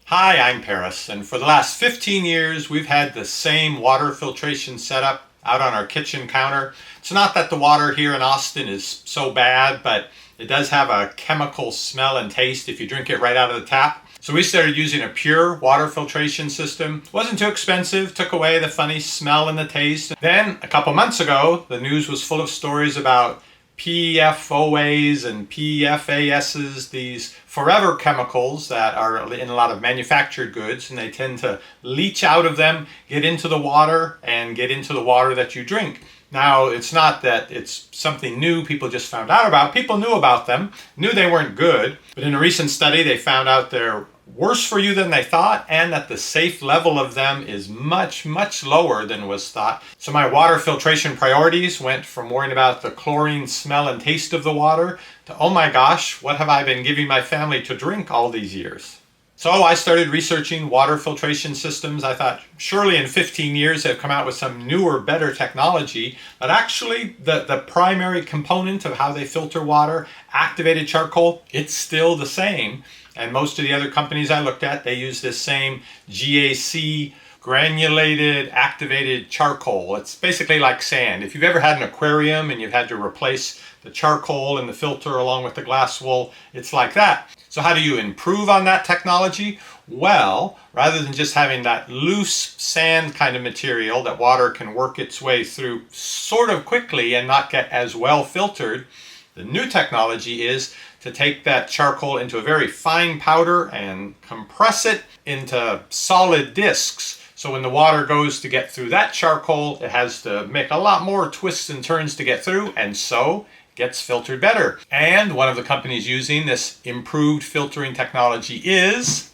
Hi, I'm Paris, and for the last 15 years we've had the same water filtration setup out on our kitchen counter. It's not that the water here in Austin is so bad, but it does have a chemical smell and taste if you drink it right out of the tap. So we started using a pure water filtration system. It wasn't too expensive, took away the funny smell and the taste. Then a couple months ago, the news was full of stories about PFOAs and PFASs, these forever chemicals that are in a lot of manufactured goods, and they tend to leach out of them, get into the water, and get into the water that you drink. Now, it's not that it's something new people just found out about. People knew about them, knew they weren't good, but in a recent study they found out they're worse for you than they thought, and that the safe level of them is much, much lower than was thought. So my water filtration priorities went from worrying about the chlorine smell and taste of the water to, oh my gosh, what have I been giving my family to drink all these years? So I started researching water filtration systems. I thought, surely in 15 years they've come out with some newer, better technology. But actually, the primary component of how they filter water, activated charcoal, it's still the same. And most of the other companies I looked at, they use this same GAC, granulated activated charcoal. It's basically like sand. If you've ever had an aquarium and you've had to replace the charcoal in the filter along with the glass wool, it's like that. So how do you improve on that technology? Well, rather than just having that loose sand kind of material that water can work its way through sort of quickly and not get as well filtered, the new technology is to take that charcoal into a very fine powder and compress it into solid discs. So when the water goes to get through that charcoal, it has to make a lot more twists and turns to get through, and so gets filtered better. And one of the companies using this improved filtering technology is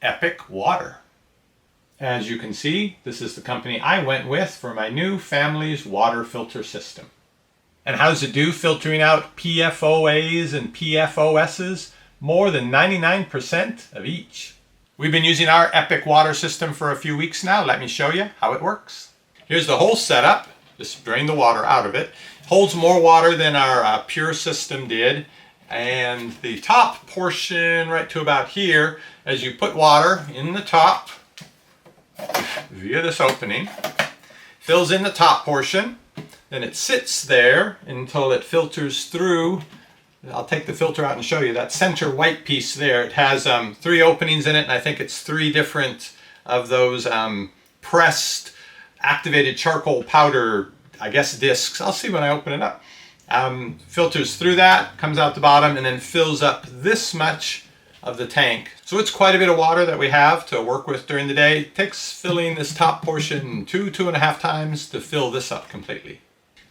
Epic Water. As you can see, this is the company I went with for my new family's water filter system. And how does it do filtering out PFOAs and PFOSs? More than 99% of each. We've been using our Epic Water system for a few weeks now. Let me show you how it works. Here's the whole setup. Just drain the water out of it. Holds more water than our pure system did. And the top portion right to about here, as you put water in the top via this opening, fills in the top portion. Then it sits there until it filters through. I'll take the filter out and show you that center white piece there. It has 3 openings in it, and I think it's 3 different of those pressed activated charcoal powder, I guess, discs. I'll see when I open it up. Filters through that, comes out the bottom, and then fills up this much of the tank. So it's quite a bit of water that we have to work with during the day. It takes filling this top portion 2.5 times to fill this up completely.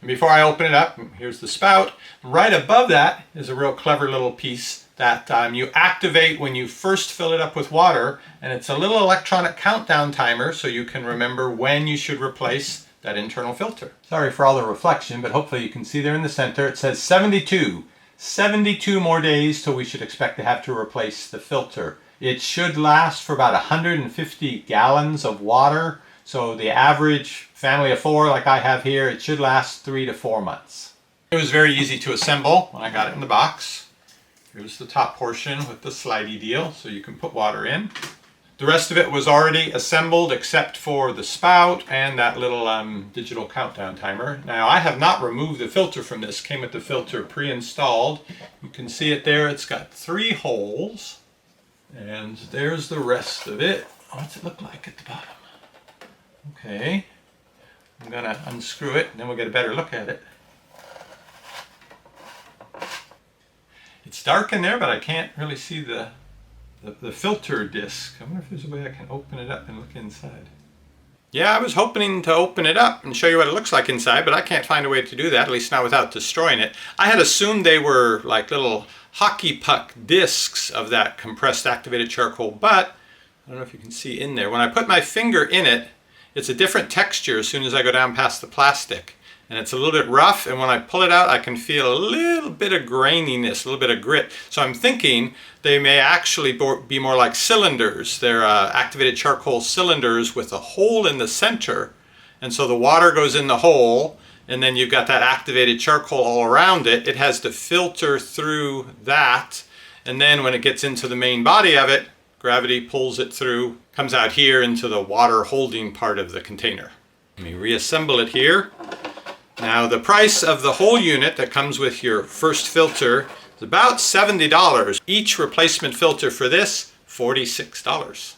And before I open it up, here's the spout. Right above that is a real clever little piece that you activate when you first fill it up with water, and it's a little electronic countdown timer so you can remember when you should replace that internal filter. Sorry for all the reflection, but hopefully you can see there in the center it says 72. 72 more days till we should expect to have to replace the filter. It should last for about 150 gallons of water. So the average family of 4 like I have here, it should last 3 to 4 months. It was very easy to assemble when I got it in the box. Here's the top portion with the slidey deal so you can put water in. The rest of it was already assembled except for the spout and that little digital countdown timer. Now I have not removed the filter from this. Came with the filter pre-installed. You can see it there. It's got 3 holes. And there's the rest of it. What's it look like at the bottom? Okay, I'm going to unscrew it and then we'll get a better look at it. It's dark in there, but I can't really see the filter disc. I wonder if there's a way I can open it up and look inside. Yeah, I was hoping to open it up and show you what it looks like inside, but I can't find a way to do that, at least not without destroying it. I had assumed they were like little hockey puck discs of that compressed activated charcoal, but I don't know if you can see in there. When I put my finger in it, it's a different texture as soon as I go down past the plastic. And it's a little bit rough, and when I pull it out, I can feel a little bit of graininess, a little bit of grit. So I'm thinking they may actually be more like cylinders. They're activated charcoal cylinders with a hole in the center. And so the water goes in the hole, and then you've got that activated charcoal all around it. It has to filter through that, and then when it gets into the main body of it, Gravity pulls it through, comes out here into the water holding part of the container. Let me reassemble it here. Now the price of the whole unit that comes with your first filter is about $70. Each replacement filter for this, $46.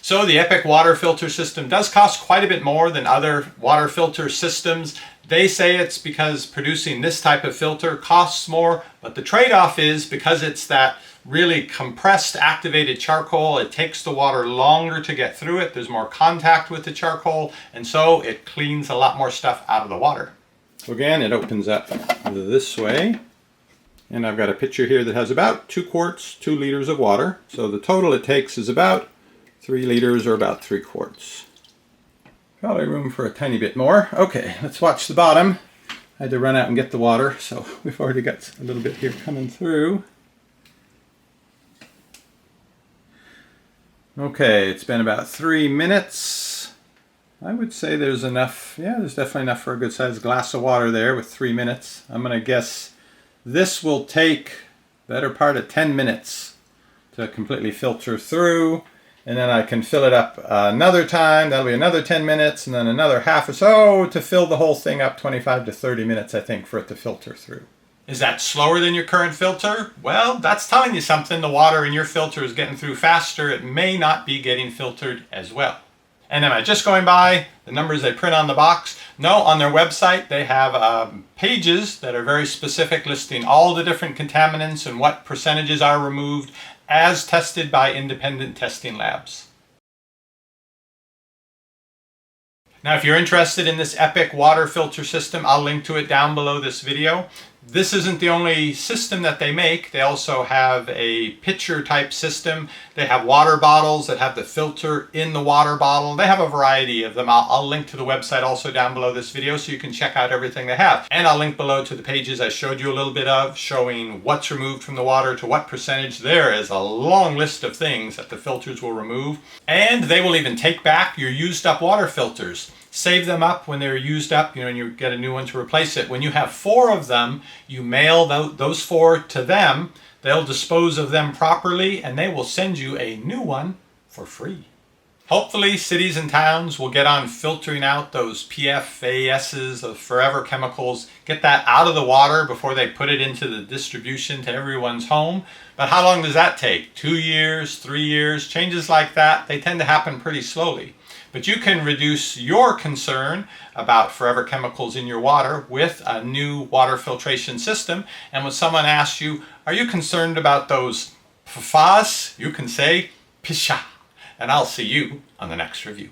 So the Epic water filter system does cost quite a bit more than other water filter systems. They say it's because producing this type of filter costs more, but the trade-off is because it's that really compressed activated charcoal, it takes the water longer to get through it. There's more contact with the charcoal, and so it cleans a lot more stuff out of the water. So again, it opens up this way, and I've got a pitcher here that has about 2 quarts, 2 liters of water. So the total it takes is about 3 liters or about 3 quarts. Probably room for a tiny bit more. Okay, let's watch the bottom. I had to run out and get the water, so we've already got a little bit here coming through. Okay, it's been about 3 minutes. I would say there's enough, yeah, there's definitely enough for a good sized glass of water there with 3 minutes. I'm going to guess this will take better part of 10 minutes to completely filter through. And then I can fill it up another time. That'll be another 10 minutes, and then another half or so to fill the whole thing up, 25 to 30 minutes, I think, for it to filter through. Is that slower than your current filter? Well, that's telling you something. The water in your filter is getting through faster. It may not be getting filtered as well. And am I just going by the numbers they print on the box? No, on their website they have pages that are very specific, listing all the different contaminants and what percentages are removed as tested by independent testing labs. Now, if you're interested in this Epic water filter system, I'll link to it down below this video. This isn't the only system that they make. They also have a pitcher type system. They have water bottles that have the filter in the water bottle. They have a variety of them. I'll link to the website also down below this video so you can check out everything they have. And I'll link below to the pages I showed you a little bit of, showing what's removed from the water to what percentage. There is a long list of things that the filters will remove. And they will even take back your used up water filters. Save them up when they're used up, and you get a new one to replace it. When you have 4 of them, you mail those 4 to them. They'll dispose of them properly, and they will send you a new one for free. Hopefully, cities and towns will get on filtering out those PFASs, those forever chemicals, get that out of the water before they put it into the distribution to everyone's home. But how long does that take? 2 years, 3 years? Changes like that, they tend to happen pretty slowly. But you can reduce your concern about forever chemicals in your water with a new water filtration system. And when someone asks you, are you concerned about those PFAS? You can say, Pisha. And I'll see you on the next review.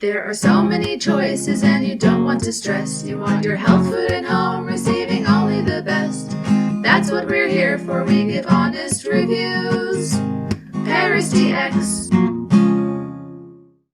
There are so many choices and you don't want to stress. You want your health food at home, receiving only the best. That's what we're here for. We give honest reviews. ParristX.